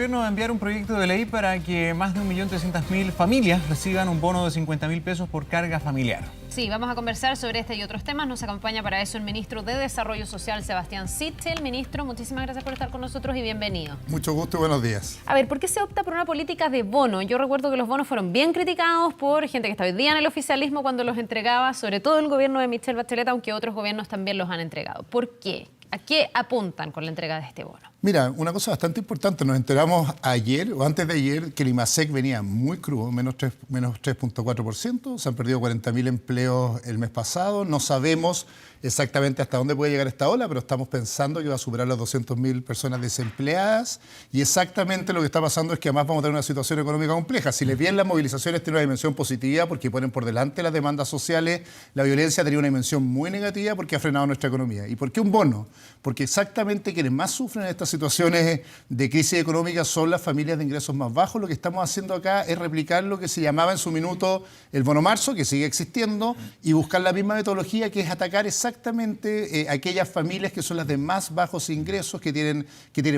gobierno va a enviar un proyecto de ley para que más de 1.300.000 familias reciban un bono de 50.000 pesos por carga familiar. Sí, vamos a conversar sobre este y otros temas. Nos acompaña para eso el ministro de Desarrollo Social, Sebastián Sichel. Ministro, muchísimas gracias por estar con nosotros y bienvenido. Mucho gusto y buenos días. A ver, ¿por qué se opta por una política de bono? Yo recuerdo que los bonos fueron bien criticados por gente que está hoy día en el oficialismo cuando los entregaba, sobre todo el gobierno de Michelle Bachelet, aunque otros gobiernos también los han entregado. ¿Por qué? ¿A qué apuntan con la entrega de este bono? Mira, una cosa bastante importante, nos enteramos ayer o antes de ayer que el IMASEC venía muy crudo, menos 3.4%, se han perdido 40.000 empleos el mes pasado, no sabemos exactamente hasta dónde puede llegar esta ola, pero estamos pensando que va a superar las 200.000 personas desempleadas y exactamente lo que está pasando es que además vamos a tener una situación económica compleja. Si les bien las movilizaciones tienen una dimensión positiva porque ponen por delante las demandas sociales, la violencia tenía una dimensión muy negativa porque ha frenado nuestra economía. ¿Y por qué un bono? Porque exactamente quienes más sufren en estas situaciones de crisis económica son las familias de ingresos más bajos. Lo que estamos haciendo acá es replicar lo que se llamaba en su minuto el bono marzo, que sigue existiendo, y buscar la misma metodología que es atacar exactamente aquellas familias que son las de más bajos ingresos, que tienen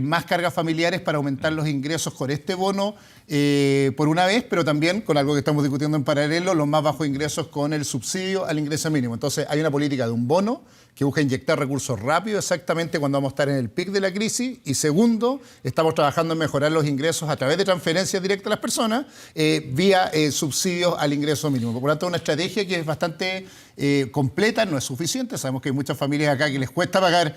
más cargas familiares para aumentar los ingresos con este bono por una vez, pero también con algo que estamos discutiendo en paralelo, los más bajos ingresos con el subsidio al ingreso mínimo. Entonces hay una política de un bono que busca inyectar recursos rápido exactamente cuando vamos a estar en el pic de la crisis y segundo, estamos trabajando en mejorar los ingresos a través de transferencias directas a las personas vía subsidios al ingreso mínimo. Por lo tanto, una estrategia que es bastante completa, no es suficiente. Sabemos que hay muchas familias acá que les cuesta pagar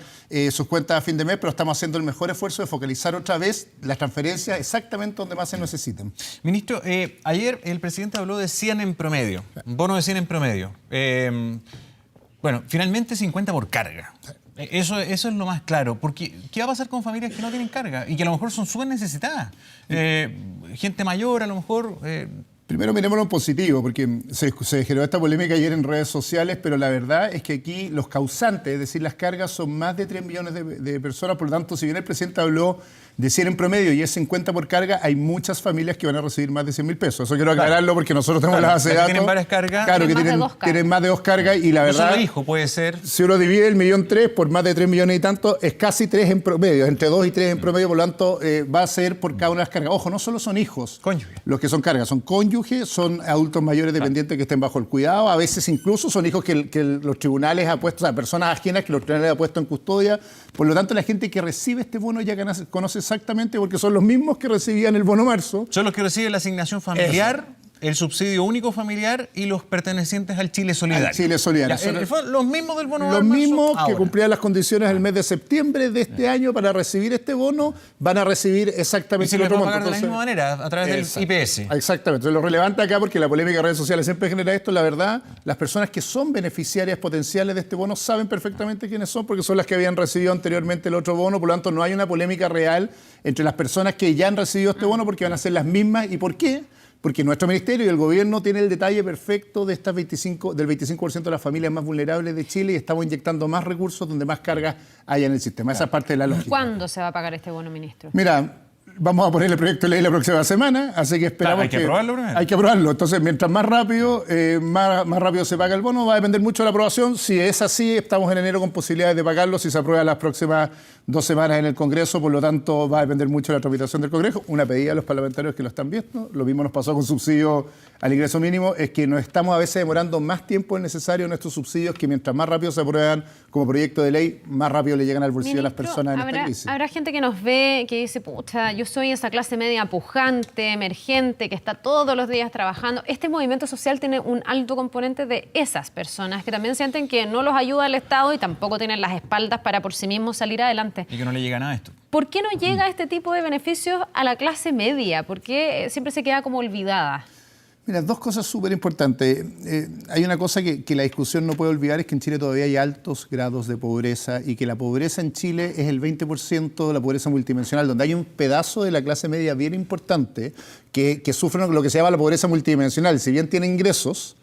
sus cuentas a fin de mes, pero estamos haciendo el mejor esfuerzo de focalizar otra vez las transferencias exactamente donde más se necesitan. Ministro, ayer el presidente habló de 100 en promedio, un bono de 100 en promedio. Bueno, finalmente 50 por carga. Eso es lo más claro, porque ¿qué va a pasar con familias que no tienen carga y que a lo mejor son súper necesitadas? Gente mayor, a lo mejor... Primero mirémoslo en positivo, porque se generó esta polémica ayer en redes sociales, pero la verdad es que aquí los causantes, es decir, las cargas, son más de 3 millones de personas. Por lo tanto, si bien el presidente habló de 100 en promedio y es 50 por carga, hay muchas familias que van a recibir más de 100.000 pesos. Eso quiero aclararlo porque nosotros tenemos la base de datos. Tienen varias cargas. Claro, que tienen más de 2 cargas y la verdad... Solo hijo puede ser. Si uno divide el 1.3 millones por más de 3 millones y tanto, es casi 3 en promedio, entre 2 y 3 en promedio, por lo tanto va a ser por cada una de las cargas. Ojo, no solo son hijos Cónyuges. Los que son cargas, son cónyuges, son adultos mayores dependientes que estén bajo el cuidado, a veces incluso son hijos que los tribunales han puesto, o sea, personas ajenas que los tribunales han puesto en custodia. Por lo tanto, la gente que recibe este bono ya conoce exactamente porque son los mismos que recibían el bono marzo. Son los que reciben la asignación familiar, el subsidio único familiar y los pertenecientes al Chile Solidario. Al Chile Solidario. Los mismos del bono marzo. Los mismos que ahora cumplían las condiciones el mes de septiembre de este año para recibir este bono, van a recibir exactamente el otro monto. Y se les va a pagar de la misma manera, a través del IPS. Exactamente. Entonces, lo relevante acá, porque la polémica de redes sociales siempre genera esto, la verdad, las personas que son beneficiarias potenciales de este bono saben perfectamente quiénes son, porque son las que habían recibido anteriormente el otro bono. Por lo tanto, no hay una polémica real entre las personas que ya han recibido este bono, porque van a ser las mismas. ¿Y por qué? Porque nuestro ministerio y el gobierno tienen el detalle perfecto de del 25% de las familias más vulnerables de Chile y estamos inyectando más recursos donde más cargas haya en el sistema. Esa es parte de la lógica. ¿Cuándo se va a pagar este bono, ministro? Mira, vamos a poner el proyecto de ley la próxima semana, así que esperamos hay que aprobarlo primero. Hay que aprobarlo. Entonces, mientras más rápido se paga el bono, va a depender mucho de la aprobación. Si es así, estamos en enero con posibilidades de pagarlo si se aprueba las próximas 2 semanas en el Congreso, por lo tanto va a depender mucho de la tramitación del Congreso. Una pedida a los parlamentarios que lo están viendo, lo mismo nos pasó con subsidio al ingreso mínimo, es que nos estamos a veces demorando más tiempo del necesario en estos subsidios, que mientras más rápido se aprueban como proyecto de ley, más rápido le llegan al bolsillo a las personas en esta crisis. Habrá gente que nos ve, que dice, pucha, yo soy esa clase media pujante, emergente, que está todos los días trabajando. Este movimiento social tiene un alto componente de esas personas que también sienten que no los ayuda el Estado y tampoco tienen las espaldas para por sí mismos salir adelante. Y que no le llega nada a esto. ¿Por qué no llega este tipo de beneficios a la clase media? ¿Por qué siempre se queda como olvidada? Mira, 2 cosas súper importantes. Hay una cosa que la discusión no puede olvidar, es que en Chile todavía hay altos grados de pobreza y que la pobreza en Chile es el 20% de la pobreza multidimensional, donde hay un pedazo de la clase media bien importante que sufre lo que se llama la pobreza multidimensional. Si bien tiene ingresos,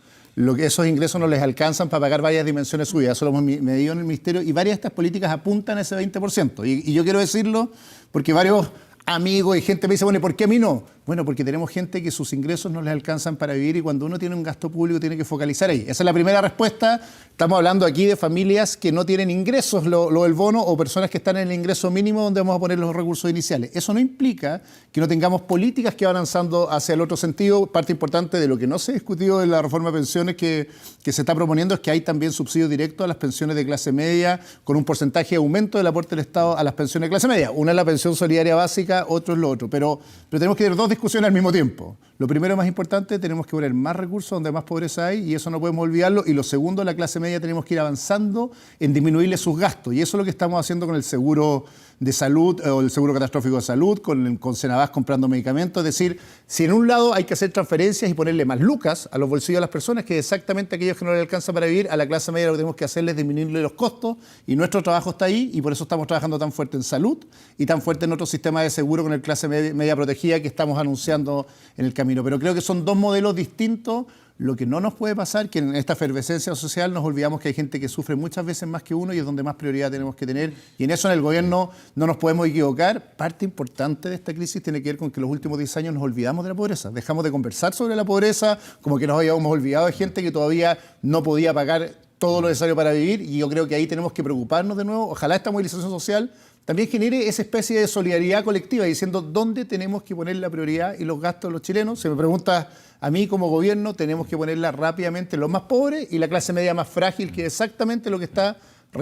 esos ingresos no les alcanzan para pagar varias dimensiones suyas. Eso lo hemos medido en el Ministerio y varias de estas políticas apuntan a ese 20%. Y yo quiero decirlo porque varios amigos y gente me dice, bueno, ¿y por qué a mí no? Bueno, porque tenemos gente que sus ingresos no les alcanzan para vivir y cuando uno tiene un gasto público tiene que focalizar ahí. Esa es la primera respuesta. Estamos hablando aquí de familias que no tienen ingresos, lo del bono, o personas que están en el ingreso mínimo donde vamos a poner los recursos iniciales. Eso no implica que no tengamos políticas que van avanzando hacia el otro sentido. Parte importante de lo que no se discutió en la reforma de pensiones que se está proponiendo es que hay también subsidios directos a las pensiones de clase media con un porcentaje de aumento del aporte del Estado a las pensiones de clase media. Una es la pensión solidaria básica, otro es lo otro. Pero tenemos que tener dos discusiones al mismo tiempo. Lo primero, más importante, tenemos que poner más recursos donde más pobreza hay y eso no podemos olvidarlo. Y lo segundo, la clase media tenemos que ir avanzando en disminuirle sus gastos. Y eso es lo que estamos haciendo con el seguro de salud o el seguro catastrófico de salud, con Senabás comprando medicamentos. Es decir, si en un lado hay que hacer transferencias y ponerle más lucas a los bolsillos de las personas, que exactamente aquellos que no les alcanza para vivir, a la clase media lo que tenemos que hacer es disminuirle los costos y nuestro trabajo está ahí y por eso estamos trabajando tan fuerte en salud y tan fuerte en otro sistema de seguro con el clase media protegida que estamos anunciando en el camino. Pero creo que son dos modelos distintos. Lo que no nos puede pasar, que en esta efervescencia social nos olvidamos que hay gente que sufre muchas veces más que uno y es donde más prioridad tenemos que tener. Y en eso en el gobierno no nos podemos equivocar. Parte importante de esta crisis tiene que ver con que los últimos 10 años nos olvidamos de la pobreza. Dejamos de conversar sobre la pobreza, como que nos habíamos olvidado de gente que todavía no podía pagar todo lo necesario para vivir. Y yo creo que ahí tenemos que preocuparnos de nuevo. Ojalá esta movilización social también genere esa especie de solidaridad colectiva, diciendo dónde tenemos que poner la prioridad y los gastos de los chilenos. Se me pregunta a mí como gobierno, tenemos que ponerla rápidamente en los más pobres y la clase media más frágil, que es exactamente lo que está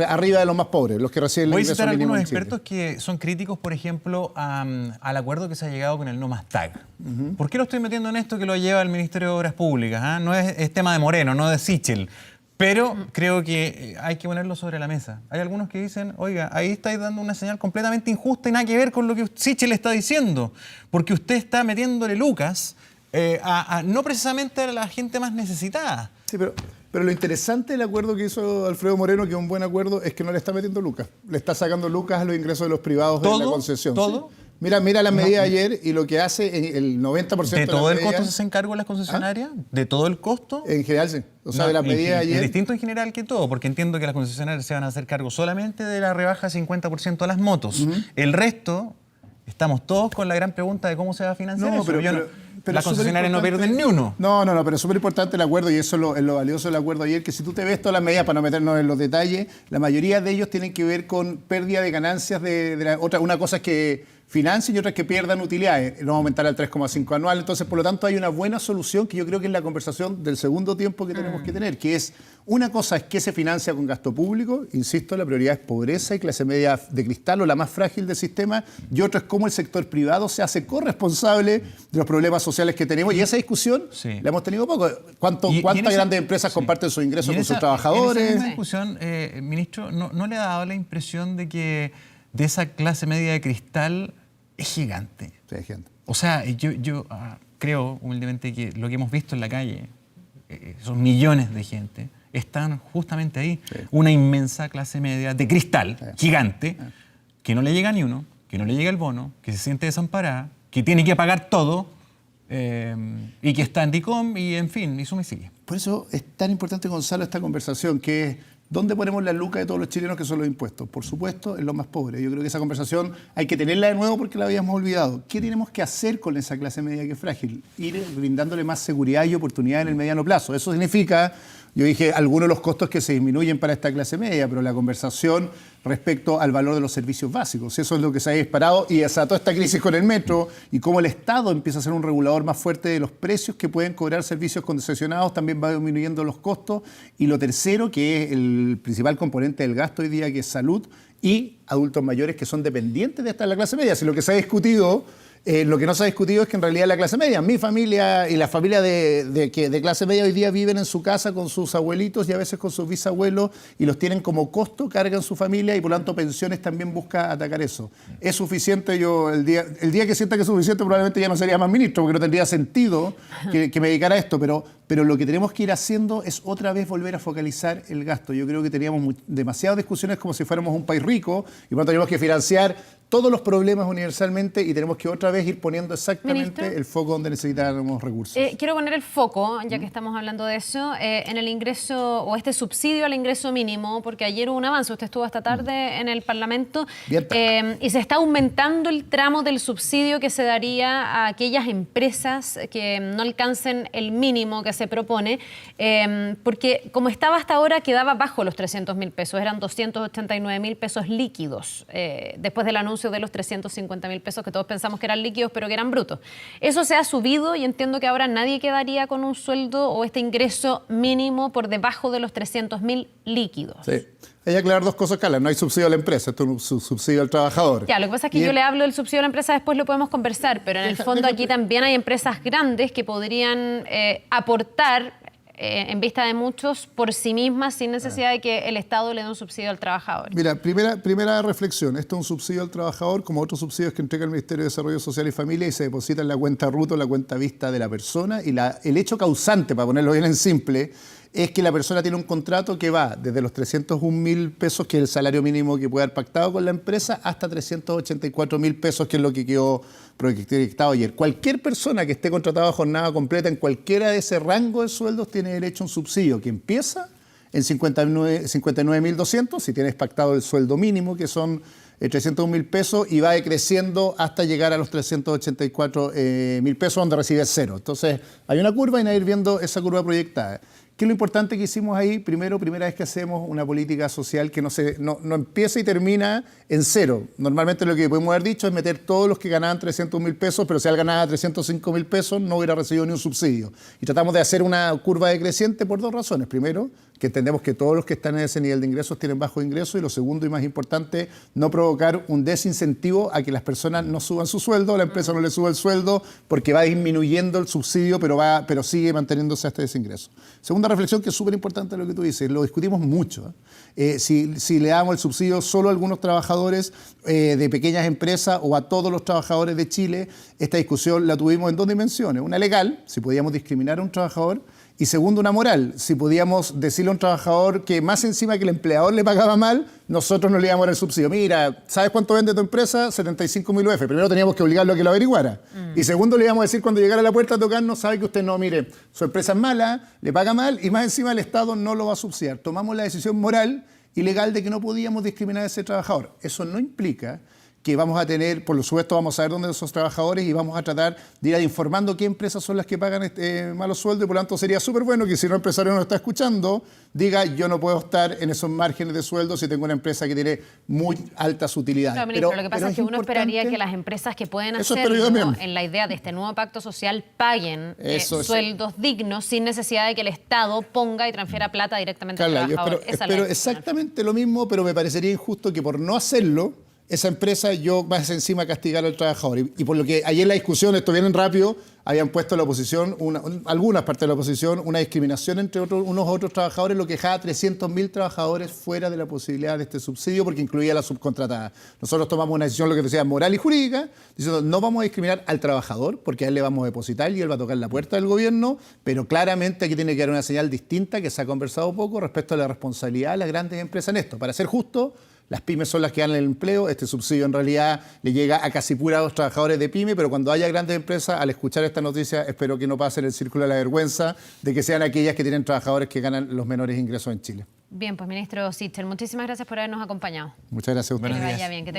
arriba de los más pobres, los que reciben el Voy a ingreso citar mínimo algunos en Chile. expertos que son críticos, por ejemplo, al acuerdo que se ha llegado con el No Más TAG. ¿Por qué lo estoy metiendo en esto que lo lleva el Ministerio de Obras Públicas? ¿Ah? No es tema de Moreno, no de Sichel. Pero creo que hay que ponerlo sobre la mesa. Hay algunos que dicen, oiga, ahí estáis dando una señal completamente injusta y nada que ver con lo que Sichel está diciendo. Porque usted está metiéndole lucas no precisamente a la gente más necesitada. Sí, pero lo interesante del acuerdo que hizo Alfredo Moreno, que es un buen acuerdo, es que no le está metiendo lucas. Le está sacando lucas a los ingresos de los privados de la concesión. ¿Todo? ¿Sí? Mira las medidas ayer y lo que hace el 90% ¿De todo las el costo medidas, se encargó las concesionarias? ¿De todo el costo? En general, sí. O sea, de las medidas ayer... Es distinto en general que todo, porque entiendo que las concesionarias se van a hacer cargo solamente de la rebaja de 50% a las motos. El resto, estamos todos con la gran pregunta de cómo se va a financiar eso. Pero las concesionarias no pierden ni uno. No, pero es súper importante el acuerdo y eso es lo valioso del acuerdo ayer, que si tú te ves todas las medidas, para no meternos en los detalles, la mayoría de ellos tienen que ver con pérdida de ganancias una cosa es que financien y otra es que pierdan utilidades. No aumentar al 3,5 anual. Entonces, por lo tanto, hay una buena solución que yo creo que es la conversación del segundo tiempo que tenemos que tener, que es, una cosa es que se financia con gasto público, insisto, la prioridad es pobreza y clase media de cristal o la más frágil del sistema, y otro es cómo el sector privado se hace corresponsable de los problemas sociales que tenemos. Y esa discusión la hemos tenido poco. ¿Cuántas grandes empresas comparten sus ingresos con sus trabajadores? En esa discusión, ministro, ¿no le ha dado la impresión de que de esa clase media de cristal es gigante? Sí, es gigante. O sea, yo creo humildemente que lo que hemos visto en la calle, son millones de gente, están justamente ahí. Sí. Una inmensa clase media de cristal, gigante, que no le llega ni uno, que no le llega el bono, que se siente desamparada, que tiene que pagar todo y que está en DICOM y en fin, y suma y sigue. Por eso es tan importante, Gonzalo, esta conversación, que es ¿dónde ponemos la luca de todos los chilenos que son los impuestos? Por supuesto, en los más pobres. Yo creo que esa conversación hay que tenerla de nuevo porque la habíamos olvidado. ¿Qué tenemos que hacer con esa clase media que es frágil? Ir brindándole más seguridad y oportunidad en el mediano plazo. Eso significa, yo dije, algunos de los costos que se disminuyen para esta clase media, pero la conversación respecto al valor de los servicios básicos. Eso es lo que se ha disparado y desató esta crisis con el metro y cómo el Estado empieza a ser un regulador más fuerte de los precios que pueden cobrar servicios concesionados, también va disminuyendo los costos. Y lo tercero, que es el principal componente del gasto hoy día, que es salud y adultos mayores que son dependientes de esta la clase media. Si lo que se ha discutido... lo que no se ha discutido es que en realidad la clase media, mi familia y la familia de clase media hoy día viven en su casa con sus abuelitos y a veces con sus bisabuelos y los tienen como costo, cargan su familia y por lo tanto pensiones también busca atacar eso. ¿Es suficiente? Yo el día que sienta que es suficiente probablemente ya no sería más ministro porque no tendría sentido que me dedicara a esto, pero lo que tenemos que ir haciendo es otra vez volver a focalizar el gasto. Yo creo que teníamos demasiadas discusiones como si fuéramos un país rico y por lo tanto tenemos que financiar todos los problemas universalmente y tenemos que otra vez ir poniendo exactamente Ministro, el foco donde necesitamos recursos. Quiero poner el foco, ya que estamos hablando de eso, en el ingreso o este subsidio al ingreso mínimo, porque ayer hubo un avance, usted estuvo esta tarde en el Parlamento, y se está aumentando el tramo del subsidio que se daría a aquellas empresas que no alcancen el mínimo que se propone, porque como estaba hasta ahora quedaba bajo los 300.000 pesos, eran 289.000 pesos líquidos, después del anuncio de los 350.000 pesos que todos pensamos que eran líquidos pero que eran brutos. Eso se ha subido y entiendo que ahora nadie quedaría con un sueldo o este ingreso mínimo por debajo de los 300.000 líquidos. Sí. Hay que aclarar dos cosas, Carla. No hay subsidio a la empresa, esto es un subsidio al trabajador. Ya, lo que pasa es que yo le hablo del subsidio a la empresa, después lo podemos conversar, pero en el fondo aquí también hay empresas grandes que podrían aportar en vista de muchos por sí mismas sin necesidad de que el Estado le dé un subsidio al trabajador. Mira, primera reflexión. Esto es un subsidio al trabajador como otros subsidios que entrega el Ministerio de Desarrollo Social y Familia y se deposita en la cuenta RUT o la cuenta vista de la persona. Y el hecho causante, para ponerlo bien en simple, es que la persona tiene un contrato que va desde los 301.000 pesos, que es el salario mínimo que puede haber pactado con la empresa, hasta 384.000 pesos, que es lo que quedó proyectado ayer. Cualquier persona que esté contratada a jornada completa en cualquiera de ese rango de sueldos tiene derecho a un subsidio que empieza en 59.200, si tienes pactado el sueldo mínimo, que son 301.000 pesos, y va decreciendo hasta llegar a los 384.000 pesos, donde recibes cero. Entonces, hay una curva y hay que ir viendo esa curva proyectada. ¿Qué es lo importante que hicimos ahí? Primera vez que hacemos una política social que no empieza y termina en cero. Normalmente lo que podemos haber dicho es meter todos los que ganaban 300.000 pesos, pero si alguien ganaba 305.000 pesos no hubiera recibido ni un subsidio. Y tratamos de hacer una curva decreciente por dos razones. Primero, que entendemos que todos los que están en ese nivel de ingresos tienen bajo ingreso, y lo segundo y más importante, no provocar un desincentivo a que las personas no suban su sueldo, la empresa no le suba el sueldo, porque va disminuyendo el subsidio, pero sigue manteniéndose hasta ese ingreso. Segunda reflexión, que es súper importante lo que tú dices, lo discutimos mucho. Si le damos el subsidio solo a algunos trabajadores de pequeñas empresas o a todos los trabajadores de Chile, esta discusión la tuvimos en dos dimensiones. Una legal, si podíamos discriminar a un trabajador, y segundo, una moral. Si podíamos decirle a un trabajador que más encima que el empleador le pagaba mal, nosotros no le íbamos a dar el subsidio. Mira, ¿sabes cuánto vende tu empresa? 75.000 UF. Primero teníamos que obligarlo a que lo averiguara. Y segundo, le íbamos a decir cuando llegara a la puerta a tocarnos, sabe que usted no, mire, su empresa es mala, le paga mal y más encima el Estado no lo va a subsidiar. Tomamos la decisión moral y legal de que no podíamos discriminar a ese trabajador. Eso no implica que vamos a tener, por supuesto, vamos a ver dónde son esos trabajadores y vamos a tratar de ir informando qué empresas son las que pagan malos sueldos, y por lo tanto sería súper bueno que si un empresario nos está escuchando, diga yo no puedo estar en esos márgenes de sueldo si tengo una empresa que tiene muy altas utilidades. Claro, ministro, lo que pasa es que uno esperaría que las empresas que pueden hacerlo en la idea de este nuevo pacto social paguen sueldos dignos sin necesidad de que el Estado ponga y transfiera plata directamente al trabajador. Yo espero exactamente lo mismo, pero me parecería injusto que por no hacerlo esa empresa yo más encima castigar al trabajador. Y por lo que ayer en la discusión, esto viene rápido, habían puesto la oposición, algunas partes de la oposición, una discriminación entre unos otros trabajadores, lo que dejaba 300.000 trabajadores fuera de la posibilidad de este subsidio porque incluía a la subcontratada. Nosotros tomamos una decisión, lo que decía, moral y jurídica, diciendo no vamos a discriminar al trabajador porque a él le vamos a depositar y él va a tocar la puerta del gobierno, pero claramente aquí tiene que haber una señal distinta que se ha conversado poco respecto a la responsabilidad de las grandes empresas en esto. Para ser justo, las pymes son las que dan el empleo, este subsidio en realidad le llega a casi puros trabajadores de pyme, pero cuando haya grandes empresas, al escuchar esta noticia, espero que no pasen el círculo de la vergüenza de que sean aquellas que tienen trabajadores que ganan los menores ingresos en Chile. Bien, pues ministro Sichel, muchísimas gracias por habernos acompañado. Muchas gracias a ustedes. Que vaya bien, que tenga